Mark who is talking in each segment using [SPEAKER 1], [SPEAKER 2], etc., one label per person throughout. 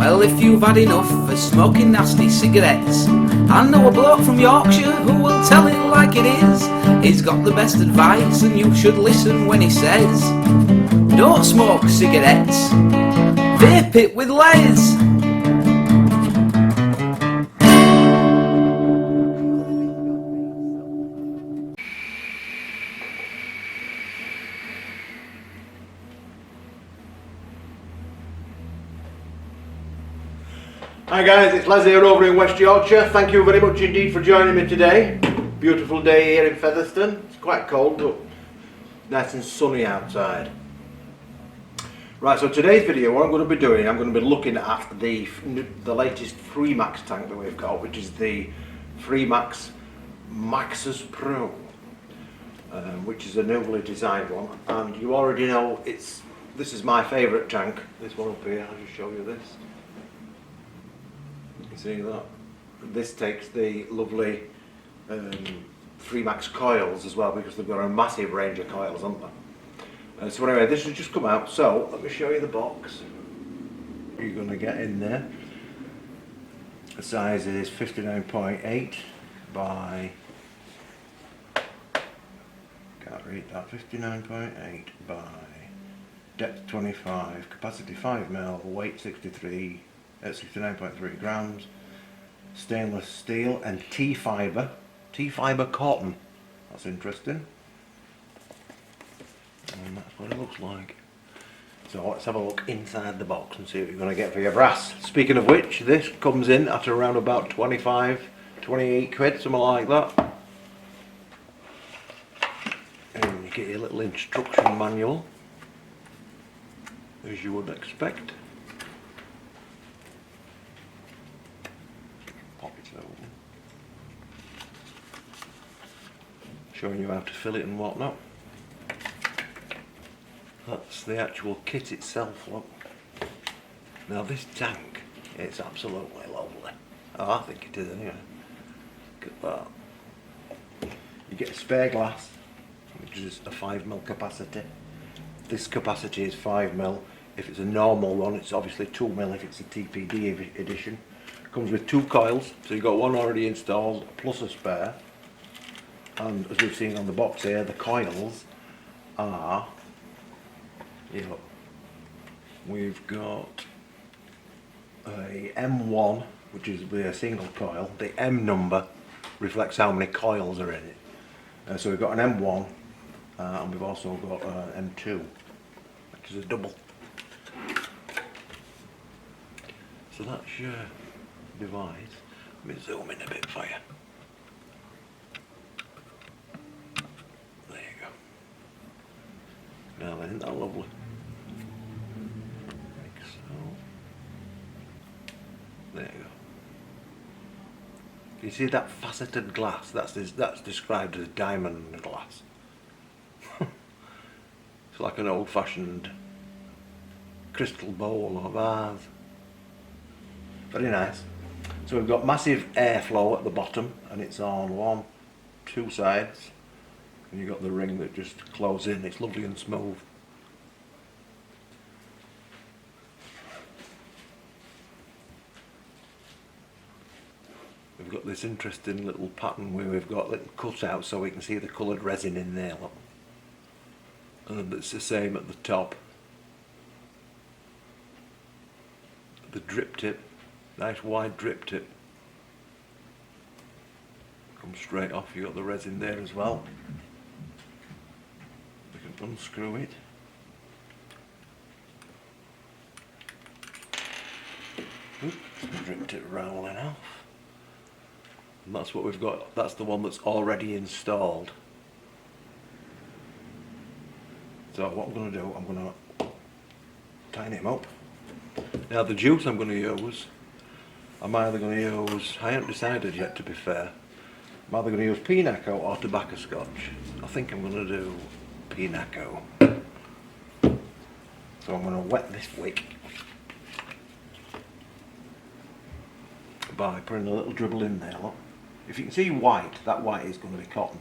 [SPEAKER 1] Well, if you've had enough of smoking nasty cigarettes, I know a bloke from Yorkshire who will tell it like it is. He's got the best advice and you should listen when he says, don't smoke cigarettes, vape it with les.
[SPEAKER 2] Hi guys, it's Les here over in West Yorkshire. Thank you very much indeed for joining me today. Beautiful day here in Featherstone. It's quite cold but nice and sunny outside. Right, so today's video, what I'm going to be doing, I'm going to be looking at the latest FreeMax tank that we've got, which is the FreeMax Maxus Pro, which is a newly designed one. And you already know this is my favourite tank. This one up here, I'll just show you this. See that? This takes the lovely FreeMax coils as well, because they've got a massive range of coils, haven't they? So anyway, this has just come out, so let me show you the box you're going to get in there. The size is 59.8 by, can't read that, 59.8 by depth 25, capacity 5mm, weight 63 at 69.3 grams, stainless steel and T-fibre cotton. That's interesting. And that's what it looks like. So let's have a look inside the box and see what you're going to get for your brass. Speaking of which, this comes in at around about 25, 28 quid, something like that. And you get your little instruction manual, as you would expect. Showing you how to fill it and whatnot. That's the actual kit itself, look. Now this tank, it's absolutely lovely. Oh, I think it is anyway. Look at that. You get a spare glass, which is a 5mm capacity. This capacity is 5mm. If it's a normal one, it's obviously 2mm if it's a TPD edition. Comes with 2 coils, so you've got one already installed plus a spare. And as we've seen on the box here, the coils are, we've got a M1, which is a single coil. The M number reflects how many coils are in it. So we've got an M1 and we've also got an M2, which is a double. So that's your device. Let me zoom in a bit for you. Now, isn't that lovely? Like so. There you go. You see that faceted glass? That's described as diamond glass. It's like an old-fashioned crystal bowl or vase. Very nice. So we've got massive airflow at the bottom, and it's on 2 sides. And you've got the ring that just closes in. It's lovely and smooth. We've got this interesting little pattern where we've got little cutouts so we can see the coloured resin in there. Look. And it's the same at the top. The drip tip, nice wide drip tip. Comes straight off. You've got the resin there as well. Unscrew it. Oops, dripped it rolling off. And that's what we've got. That's the one that's already installed. So what I'm going to do, I'm going to tighten him up. Now the juice I'm going to use, I'm either going to use, I haven't decided yet to be fair, I'm either going to use Pinaco or tobacco scotch. I think I'm going to do Pinaco. So I'm going to wet this wick by putting a little dribble in there. Look. If you can see white, that white is going to be cotton.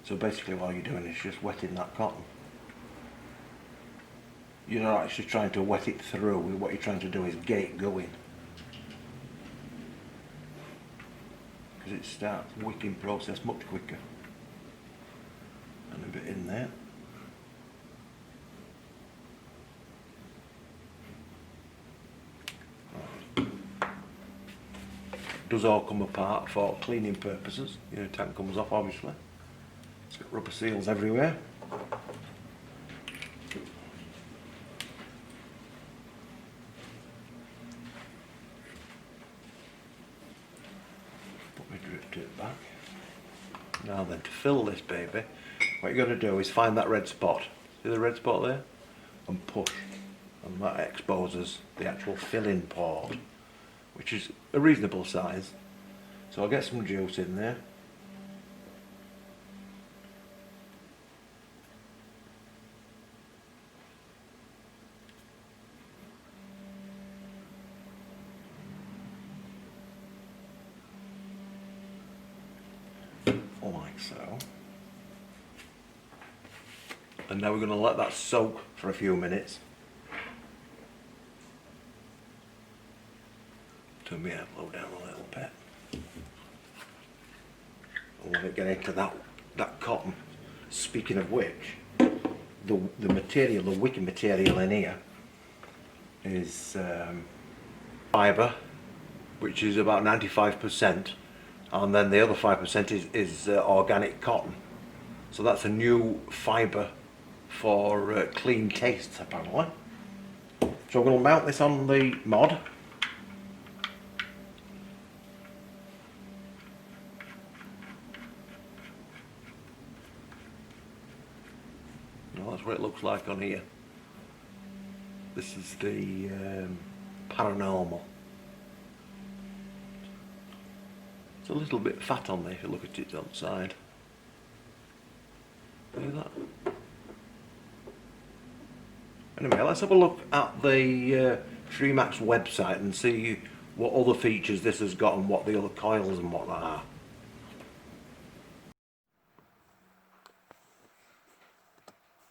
[SPEAKER 2] So basically what you're doing is just wetting that cotton. You're not actually trying to wet it through. What you're trying to do is get it going. it starts wicking process much quicker. And a bit in there. Does all come apart for cleaning purposes. You know, tank comes off obviously. It's got rubber seals everywhere. Put my drip tip back. Now then, to fill this baby, what you got to do is find that red spot. See the red spot there? And push. And that exposes the actual filling port, which is a reasonable size. So I'll get some juice in there. Like so. And now we're going to let that soak for a few minutes. Turn my airflow down a little bit. And let it get into that cotton. Speaking of which, the material, the wicking material in here is fibre, which is about 95%. And then the other 5% is organic cotton. So that's a new fibre for clean tastes apparently. So we're going to mount this on the mod. Well, that's what it looks like on here. This is the paranormal. It's a little bit fat on there if you look at it on the side. Look at that. Anyway, let's have a look at the FreeMax website and see what other features this has got and what the other coils and what that are.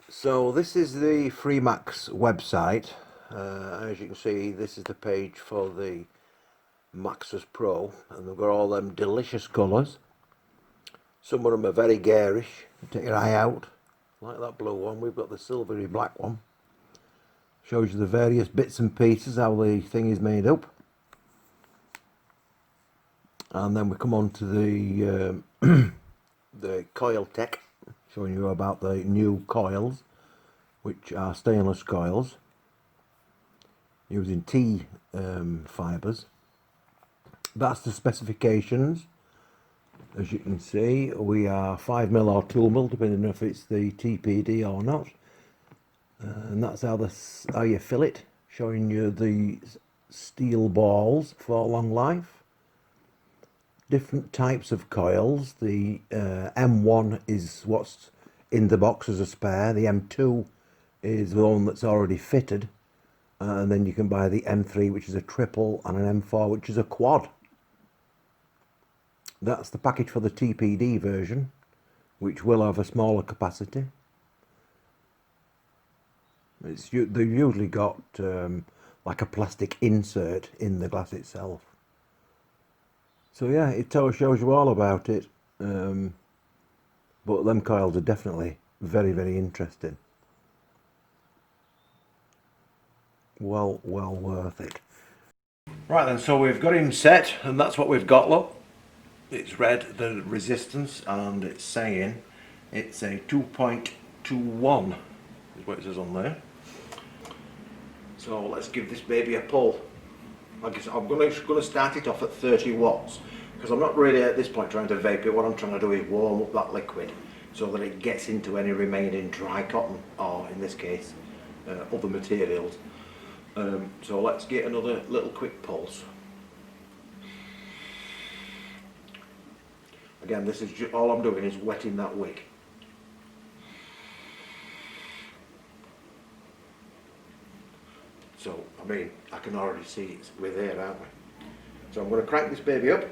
[SPEAKER 2] So this is the FreeMax website. As you can see, this is the page for the Maxus Pro, and they've got all them delicious colours. Some of them are very garish. Take your eye out, like that blue one. We've got the silvery black one. Shows you the various bits and pieces, how the thing is made up. And then we come on to the the coil tech, showing you about the new coils, which are stainless coils using T fibres. That's the specifications. As you can see, we are 5mm or 2mm, depending if it's the TPD or not. And that's how you fill it, showing you the steel balls for long life. Different types of coils. The M1 is what's in the box as a spare. The M2 is the one that's already fitted. And then you can buy the M3, which is a triple, and an M4, which is a quad. That's the package for the TPD version, which will have a smaller capacity. They've usually got like a plastic insert in the glass itself. So yeah, it shows you all about it. But them coils are definitely very, very interesting. Well worth it. Right then, so we've got him set, and that's what we've got, look. It's read the resistance, and it's saying it's a 2.21 is what it says on there. So let's give this baby a pull. Like I said, I'm going to start it off at 30 watts because I'm not really at this point trying to vape it. What I'm trying to do is warm up that liquid so that it gets into any remaining dry cotton, or in this case other materials. So let's get another little quick pulse. Again, this is all I'm doing is wetting that wick. So, I mean, I can already see we're there, aren't we? So I'm going to crank this baby up.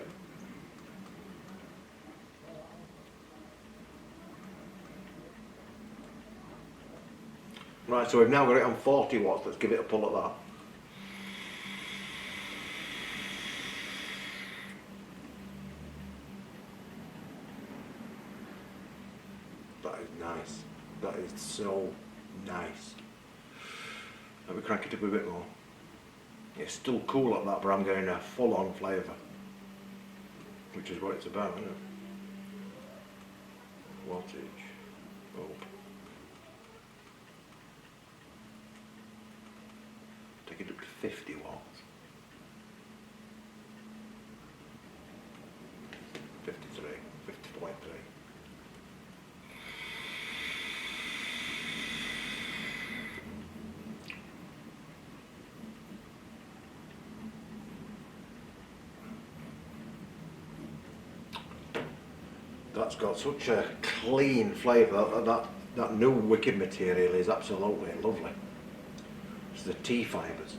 [SPEAKER 2] Right, so we've now got it on 40 watts. Let's give it a pull at that. is nice. That is so nice. Let me crank it up a bit more. It's still cool at that, but I'm getting a full-on flavour, which is what it's about, isn't it? Wattage. Oh. Take it up to 50 watts. 53, 50.3. That's got such a clean flavour. That new wicked material is absolutely lovely. It's the tea fibres.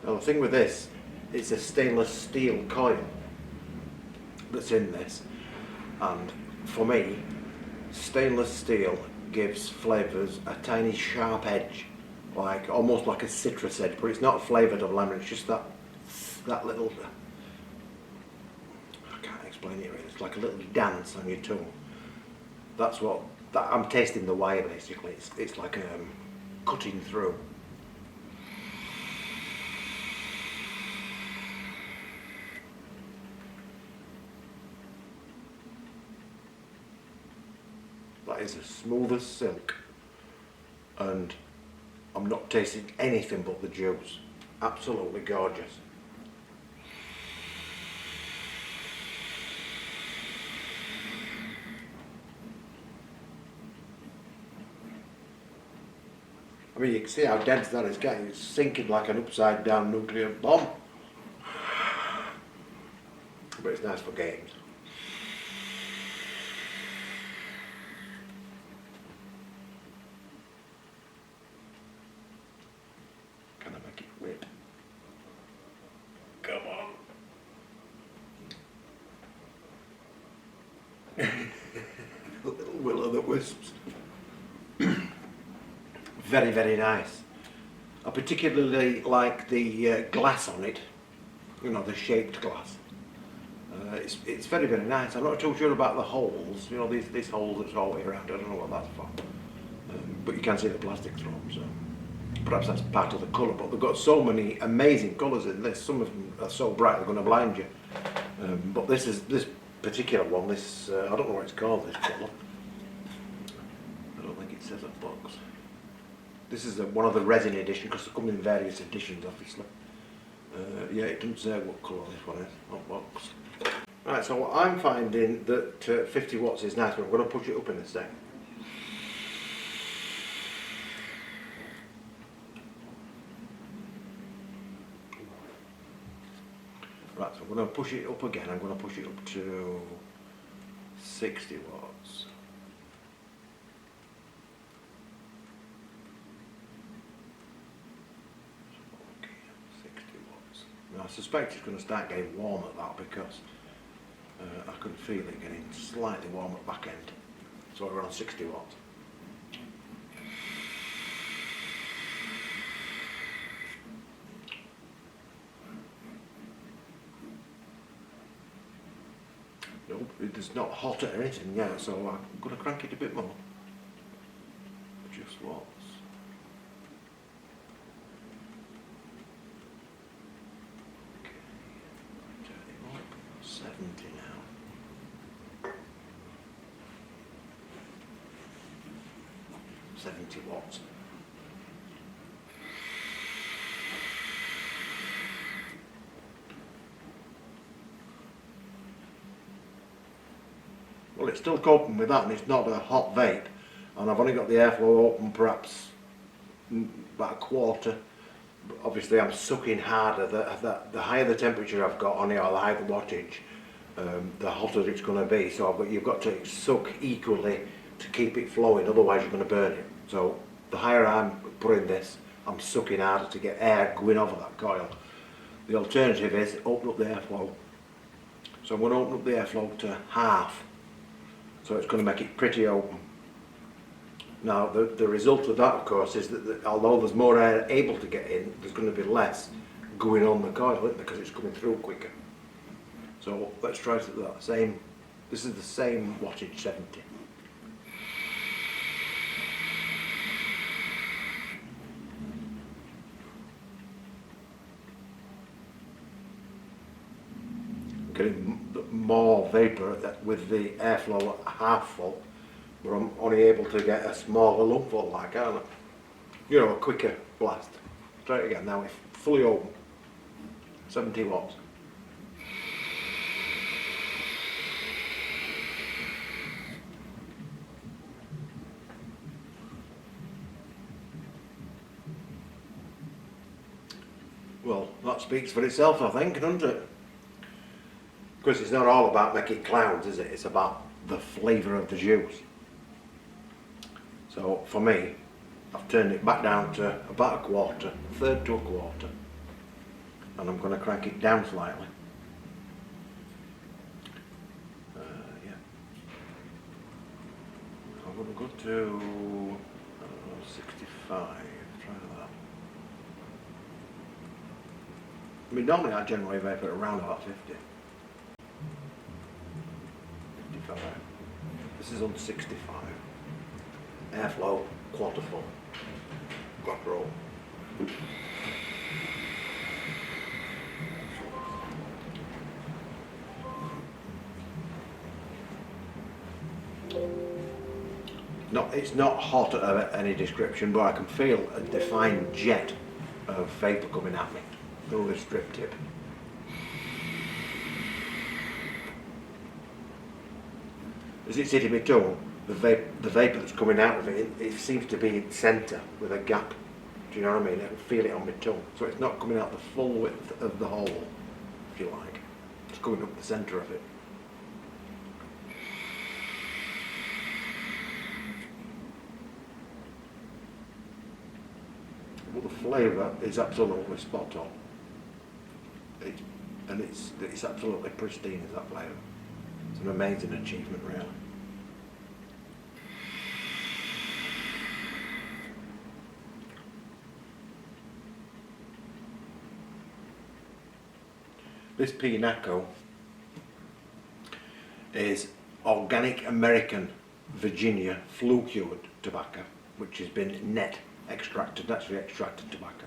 [SPEAKER 2] Now the thing with this, it's a stainless steel coil that's in this, and for me, stainless steel gives flavours a tiny sharp edge, like almost like a citrus edge, but it's not flavoured of lemon, it's just that little, I can't explain it really, it's like a little dance on your tongue. That's what, I'm tasting the wire basically, it's like cutting through. That is as smooth as silk, and I'm not tasting anything but the juice. Absolutely gorgeous. I mean, you can see how dense that is getting. It's sinking like an upside down nuclear bomb. But it's nice for games. Can I make it whip? Come on. A little will-o'-the-wisps. Very, very nice. I particularly like the glass on it, you know, the shaped glass. It's very, very nice. I'm not too sure about the holes, you know, these holes that's all the way around, I don't know what that's for. But you can see the plastic through them, so perhaps that's part of the colour, but they've got so many amazing colours in this. Some of them are so bright they're going to blind you. But this particular one, I don't know what it's called, this colour. I don't think it says a box. This is one of the resin edition, because they come in various editions, obviously. Yeah, it doesn't say what colour this one is, not box. Right, so I'm finding that 50 watts is nice, but I'm going to push it up in a sec. Right, so I'm going to push it up again. I'm going to push it up to 60 watts. I suspect it's going to start getting warm at that, because I can feel it getting slightly warm at back end. So we're on 60 watts. Nope, it's not hot or anything yet, so I'm going to crank it a bit more. Just watts. 70 now. 70 watts. Well, it's still coping with that, and it's not a hot vape, and I've only got the airflow open perhaps about a quarter. But obviously I'm sucking harder. The higher the temperature I've got on it, or the higher the wattage, the hotter it's going to be. So you've got to suck equally to keep it flowing, otherwise you're going to burn it. So the higher I'm putting this, I'm sucking harder to get air going over that coil. The alternative is open up the airflow. So I'm going to open up the airflow to half. So it's going to make it pretty open.
[SPEAKER 3] Now the result of that, of course, is that although there's more air able to get in, there's going to be less going on the coil, isn't there, because it's coming through quicker. So let's try that same. This is the same wattage 70. Getting more vapour with the airflow at half full, but I'm only able to get a smaller lump full, like, aren't I? You know, a quicker blast. Try it again now, if fully open. 70 watts. Well, that speaks for itself, I think, doesn't it? Because it's not all about making clouds, is it? It's about the flavour of the juice. So for me, I've turned it back down to about a quarter, a third to a quarter. And I'm going to crank it down slightly. Yeah. I'm going to go to 65. Try that. I mean, normally I generally vape at around about 50. 55. This is on 65. Airflow, quarter full. Quattro. No, it's not hot of any description, but I can feel a defined jet of vapour coming at me through the strip tip. As it's hitting my tongue, the vapour that's coming out of it, it seems to be in centre with a gap. Do you know what I mean? I can feel it on my tongue. So it's not coming out the full width of the hole, if you like. It's coming up the centre of it. But the flavour is absolutely spot on. It's absolutely pristine, is that flavour. It's an amazing achievement, really. This Pinaco is organic American Virginia flue-cured tobacco, which has been naturally extracted tobacco.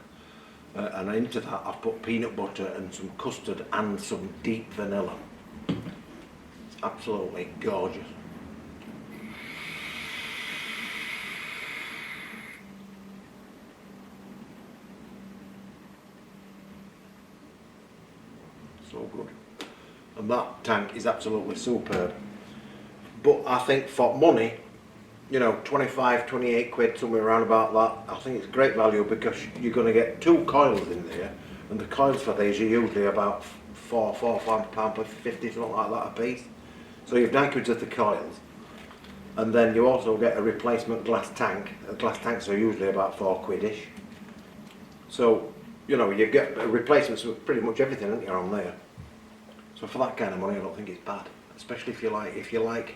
[SPEAKER 3] And into that I've put peanut butter and some custard and some deep vanilla. It's absolutely gorgeous. So good. And that tank is absolutely superb. But I think for money, you know, 25, 28 quid, somewhere around about that, I think it's great value because you're going to get 2 coils in there, and the coils for these are usually about £4 50, something like that a piece. So you've 9 quid of the coils, and then you also get a replacement glass tank. Glass tanks are usually about 4 quid-ish. So, you know, you get replacements with pretty much everything, aren't you, on there. So for that kind of money, I don't think it's bad, especially if you like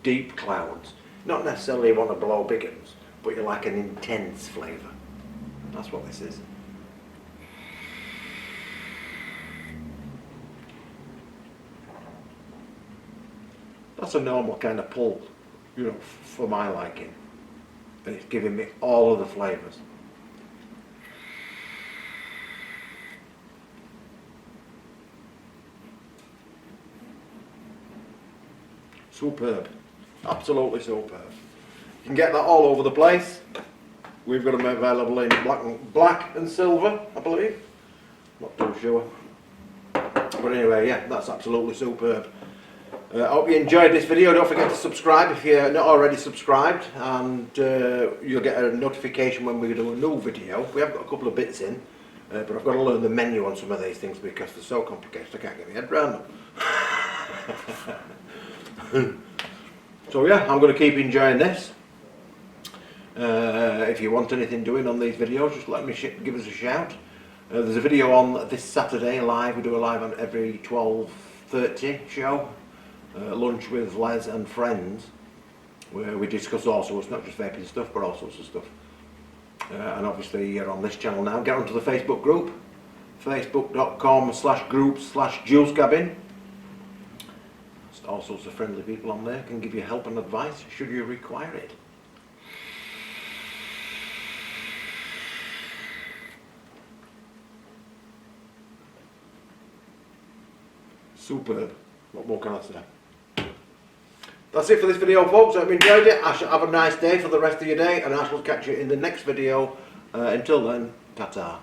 [SPEAKER 3] deep clouds. Not necessarily you want to blow big uns, but you like an intense flavour. That's what this is. That's a normal kind of pull, you know, for my liking. And it's giving me all of the flavours. Superb. Absolutely superb. You can get that all over the place. We've got them available in black and silver, I believe. Not too sure. But anyway, yeah, that's absolutely superb. I hope you enjoyed this video. Don't forget to subscribe if you're not already subscribed, and you'll get a notification when we do a new video. We have got a couple of bits in, but I've got to learn the menu on some of these things because they're so complicated I can't get my head around them. So yeah, I'm going to keep enjoying this. If you want anything doing on these videos, just let me give us a shout. There's a video on this Saturday live. We do a live on every 12:30 show. Lunch with Les and friends. where we discuss all sorts, not just vaping stuff, but all sorts of stuff. And obviously you're on this channel now. Get onto the Facebook group, facebook.com/group/juicecabin. All sorts of friendly people on there can give you help and advice should you require it. Superb. What more can I say? That's it for this video, folks. I hope you enjoyed it. I shall have a nice day for the rest of your day, and I shall catch you in the next video. Until then, ta-ta.